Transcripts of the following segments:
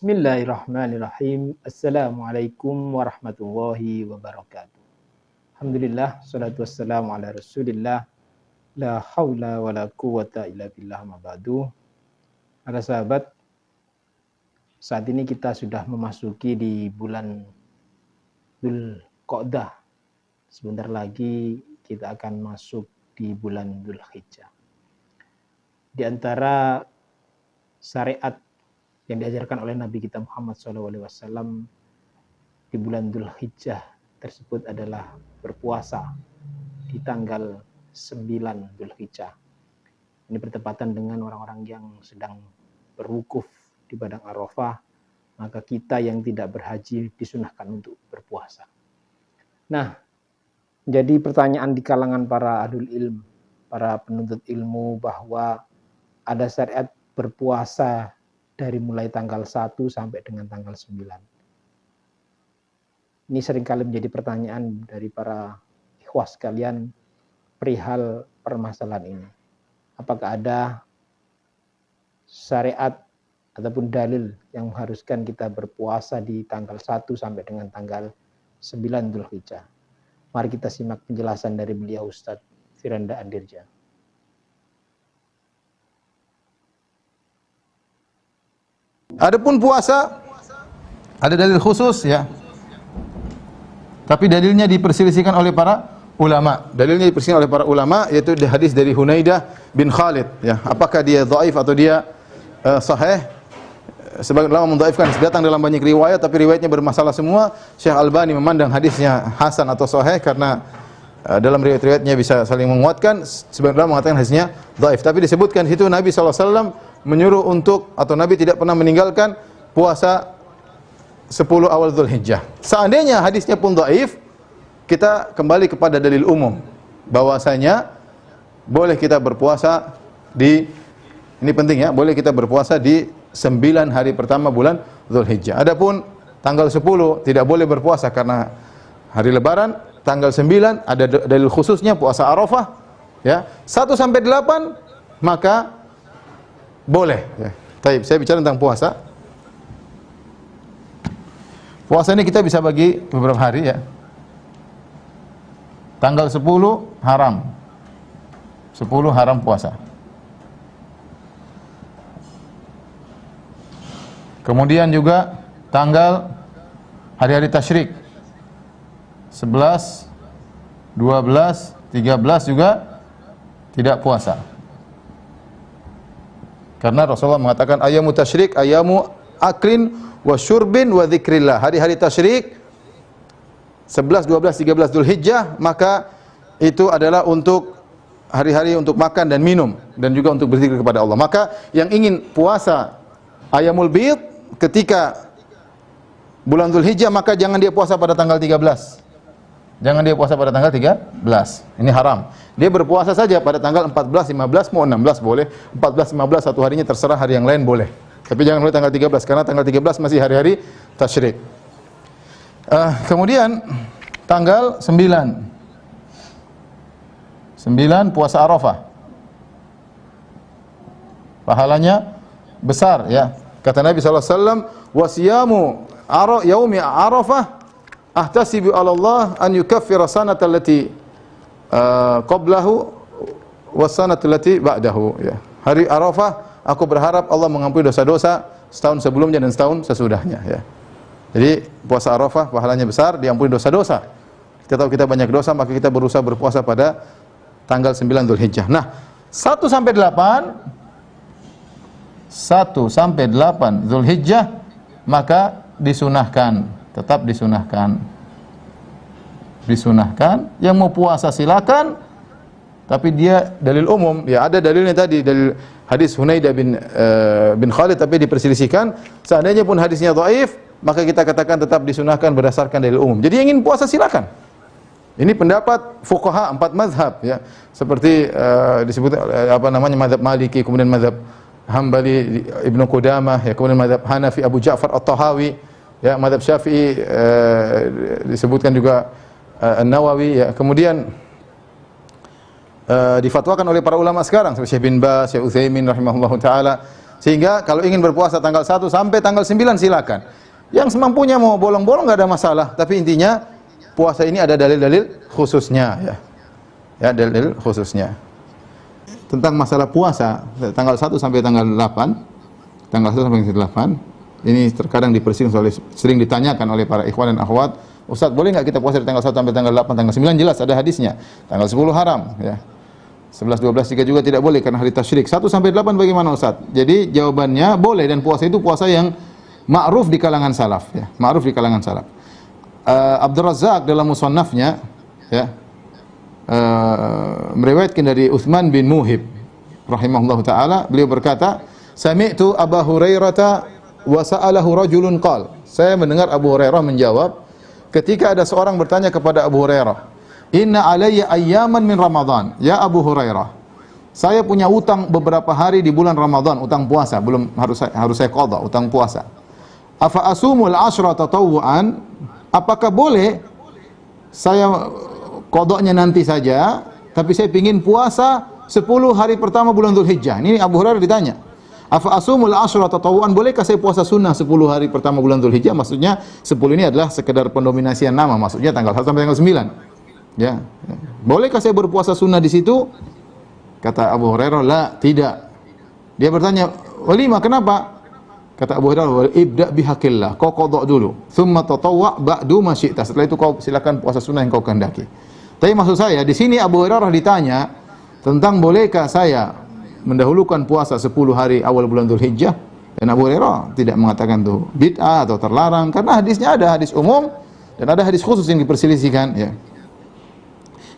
Bismillahirrahmanirrahim. Assalamualaikum warahmatullahi wabarakatuh. Alhamdulillah, salatu wassalamu ala rasulillah. La haula wa la quwata illa billah ma ba'du. Para sahabat, saat ini kita sudah memasuki di bulan Dzulqa'dah. Sebentar lagi kita akan masuk di bulan Dzulhijjah. Di antara syariat yang diajarkan oleh Nabi kita Muhammad SAW di bulan Dzulhijjah tersebut adalah berpuasa di tanggal 9 Dzulhijjah. Ini bertepatan dengan orang-orang yang sedang berwukuf di padang Arafah, maka kita yang tidak berhaji disunahkan untuk berpuasa. Nah, jadi pertanyaan di kalangan para ahlul ilm, para penuntut ilmu, bahwa ada syariat berpuasa dari mulai tanggal 1 sampai dengan tanggal 9. Ini seringkali menjadi pertanyaan dari para ikhwah sekalian perihal permasalahan ini. Apakah ada syariat ataupun dalil yang mengharuskan kita berpuasa di tanggal 1 sampai dengan tanggal 9 Dzulhijjah? Mari kita simak penjelasan dari beliau Ustadz Firanda Andirja. Adapun puasa ada dalil khusus ya. Tapi dalilnya diperselisihkan oleh para ulama. Dalilnya diperselisihkan oleh para ulama yaitu hadis dari Hunaidah bin Khalid ya. Apakah dia dhaif atau dia sahih? Sebagian ulama mendhaifkan, datang dalam banyak riwayat tapi riwayatnya bermasalah semua. Syekh Albani memandang hadisnya hasan atau sahih karena dalam riwayat-riwayatnya bisa saling menguatkan. Sebagian ulama mengatakan hadisnya dhaif. Tapi disebutkan di situ Nabi SAW menyuruh untuk, atau Nabi tidak pernah meninggalkan puasa 10 awal Dzulhijjah. Seandainya hadisnya pun dhaif, kita kembali kepada dalil umum bahwasanya boleh kita berpuasa di, ini penting ya, boleh kita berpuasa di 9 hari pertama bulan Dzulhijjah. Adapun tanggal 10 tidak boleh berpuasa karena hari lebaran. Tanggal 9 ada dalil khususnya puasa Arafah ya. 1 sampai 8 maka boleh ya. Baik, saya bicara tentang puasa. Puasa ini kita bisa bagi beberapa hari ya. Tanggal 10 haram. 10 haram puasa. Kemudian juga tanggal hari-hari tasyrik. 11, 12, 13 juga tidak puasa. Karena Rasulullah mengatakan ayamu tasyrik, ayamu aklin wa syurbin wa dzikrillah. Hari-hari tasyrik 11, 12, 13 Dzulhijjah, maka itu adalah untuk hari-hari untuk makan dan minum dan juga untuk berzikir kepada Allah. Maka yang ingin puasa ayamul bid ketika bulan Dzulhijjah, maka jangan dia puasa pada tanggal 13. Jangan dia puasa pada tanggal 13. Ini haram. Dia berpuasa saja pada tanggal 14, 15, mau 16 boleh. 14, 15 satu harinya terserah, hari yang lain boleh. Tapi jangan mulai tanggal 13 karena tanggal 13 masih hari-hari tasyrik. Kemudian tanggal 9 puasa Arafah. Pahalanya besar ya. Kata Nabi SAW, "Wasiyamu yaumi Arafah ahtasibu 'ala Allah an yukaffira sanata allati qablahu was sanata allati ba'dahu." Ya. Hari Arafah aku berharap Allah mengampuni dosa-dosa setahun sebelumnya dan setahun sesudahnya ya. Jadi puasa Arafah pahalanya besar, diampuni dosa-dosa. Kita tahu kita banyak dosa, maka kita berusaha berpuasa pada tanggal 9 Dzulhijjah. Nah, 1 sampai 8 Dzulhijjah maka disunahkan, tetap disunahkan. Disunahkan, yang mau puasa silakan, tapi dia dalil umum, ya ada dalilnya tadi, dalil hadis Hunaidah bin Khalid, tapi diperselisihkan. Seandainya pun hadisnya dhaif, maka kita katakan tetap disunahkan berdasarkan dalil umum. Jadi yang ingin puasa silakan. Ini pendapat fuqaha 4 mazhab ya. Seperti disebut mazhab Maliki, kemudian mazhab Hambali Ibnu Qudamah, ya, kemudian mazhab Hanafi Abu Ja'far At-Tahawi, ya, mazhab Syafi'i disebutkan juga An-Nawawi, ya. Kemudian difatwakan oleh para ulama sekarang seperti Syekh bin Baz, Syekh Utsaimin rahimahullahu taala. Sehingga kalau ingin berpuasa tanggal 1 sampai tanggal 9 silakan. Yang semampunya mau bolong-bolong enggak ada masalah, tapi intinya puasa ini ada dalil-dalil khususnya ya. Ya, dalil khususnya. Tentang masalah puasa tanggal 1 sampai tanggal 8, tanggal 1 sampai tanggal 8, ini terkadang sering ditanyakan oleh para ikhwan dan akhwat, Ustaz, boleh enggak kita puasa dari tanggal 1 sampai tanggal 8, tanggal 9 jelas ada hadisnya. Tanggal 10 haram ya. 11, 12, 3 juga tidak boleh karena hari tasyrik. 1 sampai 8 bagaimana Ustaz? Jadi jawabannya boleh, dan puasa itu puasa yang ma'ruf di kalangan salaf ya. Ma'ruf di kalangan salaf. Abdul Razzaq dalam musannafnya ya meriwayatkan dari Utsman bin Muhib rahimahullahu taala, beliau berkata, "Sami'tu Abu Hurairah wa sa'alahu rajulun qala." Saya mendengar Abu Hurairah menjawab ketika ada seorang bertanya kepada Abu Hurairah, "Inna alayya ayyaman min Ramadan." Ya Abu Hurairah, saya punya utang beberapa hari di bulan Ramadan, utang puasa, belum harus saya qada, utang puasa. Afa asumul ashra tatawuan? Apakah boleh saya qadanya nanti saja, tapi saya ingin puasa 10 hari pertama bulan Dzulhijjah. Ini Abu Hurairah ditanya. Afa asumul ashra tatawuan? Bolehkah saya puasa sunnah 10 hari pertama bulan Dzulhijjah? Maksudnya 10 ini adalah sekedar pendominasian nama, maksudnya tanggal 1 sampai tanggal 9. Ya. Bolehkah saya berpuasa sunnah di situ? Kata Abu Hurairah, la, tidak. Dia bertanya, walima, kenapa? Kata Abu Hurairah, ibda bihaqillah, kau qada dulu, thumma tatawwa ba'du ma syi'ta. Setelah itu kau silakan puasa sunnah yang kau kehendaki. Tapi maksud saya, di sini Abu Hurairah ditanya tentang bolehkah saya mendahulukan puasa 10 hari awal bulan Dzulhijjah, dan Abu Hurairah tidak mengatakan itu bid'ah atau terlarang, karena hadisnya ada hadis umum dan ada hadis khusus yang diperselisihkan ya.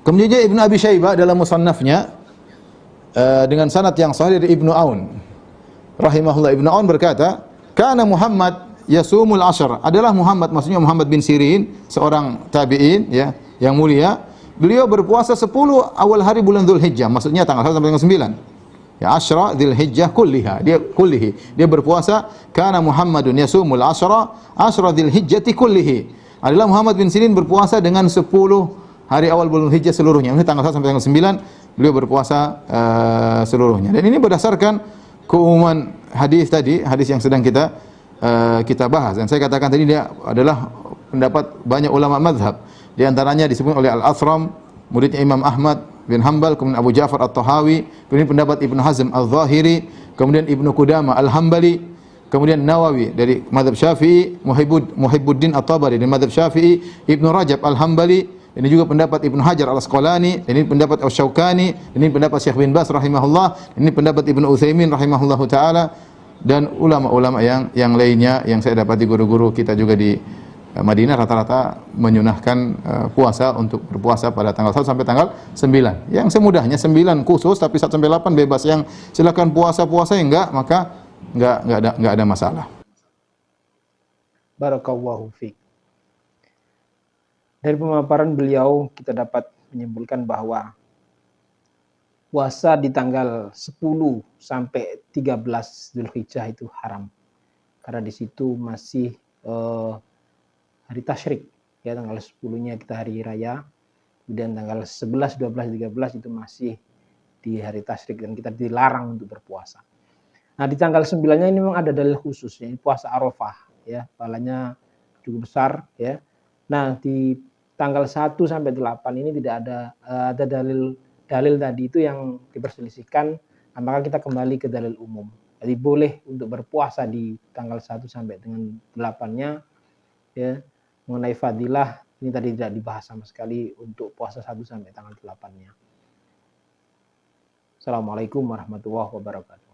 Kemudian juga Ibnu Abi Syaibah dalam musannafnya dengan sanad yang sahih dari Ibnu Aun rahimahullah, Ibnu Aun berkata, kana Muhammad yasumul ashar. Adalah Muhammad, maksudnya Muhammad bin Sirin, seorang tabi'in ya yang mulia. Beliau berpuasa 10 awal hari bulan Dzulhijjah, maksudnya tanggal 1 sampai tanggal 9. Ya, Asyra Dzulhijjah kulliha. Dia berpuasa, kana Muhammadun yasumul asyra Dzulhijjati kullihi. Adalah Muhammad bin Sirin berpuasa dengan 10 hari awal bulan Hijjah seluruhnya. Ini tanggal 1 sampai tanggal 9 beliau berpuasa seluruhnya. Dan ini berdasarkan keumuman hadis tadi, hadis yang sedang kita bahas. Dan saya katakan tadi dia adalah pendapat banyak ulama mazhab. Di antaranya disebut oleh Al-Athram, muridnya Imam Ahmad bin Hanbal, kemudian Abu Ja'far At-Tahawi, kemudian pendapat Ibnu Hazm Al-Zahiri, kemudian Ibnu Qudamah Al-Hambali, kemudian Nawawi dari mazhab Syafi'i, Muhibbuddin At-Tabari dari mazhab Syafi'i, Ibnu Rajab Al-Hambali, ini juga pendapat Ibnu Hajar Al-Asqalani, ini pendapat Asy-Syaukani, ini pendapat Syekh bin Baz rahimahullah, ini pendapat Ibnu Utsaimin rahimahullahu taala, dan ulama-ulama yang lainnya yang saya dapati guru-guru kita juga di Madinah rata-rata menyunahkan puasa untuk berpuasa pada tanggal 1 sampai tanggal 9. Yang semudahnya 9 khusus, tapi 1 sampai 8 bebas. Yang silakan puasa-puasa, yang enggak maka enggak ada masalah. Barakallahu fiik. Dari pemaparan beliau kita dapat menyimpulkan bahwa puasa di tanggal 10 sampai 13 Dzulhijjah itu haram. Karena di situ masih hari tasyrik, ya, tanggal 10-nya kita hari raya, kemudian tanggal 11, 12, 13 itu masih di hari tasyrik dan kita dilarang untuk berpuasa. Nah, di tanggal 9-nya ini memang ada dalil khusus, ya, puasa Arafah, ya, pahalanya cukup besar, ya. Nah, di tanggal 1 sampai 8 ini tidak ada dalil tadi itu yang diperselisihkan, maka kita kembali ke dalil umum. Jadi boleh untuk berpuasa di tanggal 1 sampai dengan 8-nya, ya. Mengenai fadilah ini tadi tidak dibahas sama sekali untuk puasa 1 sampai tanggal 8-nya. Assalamualaikum warahmatullahi wabarakatuh.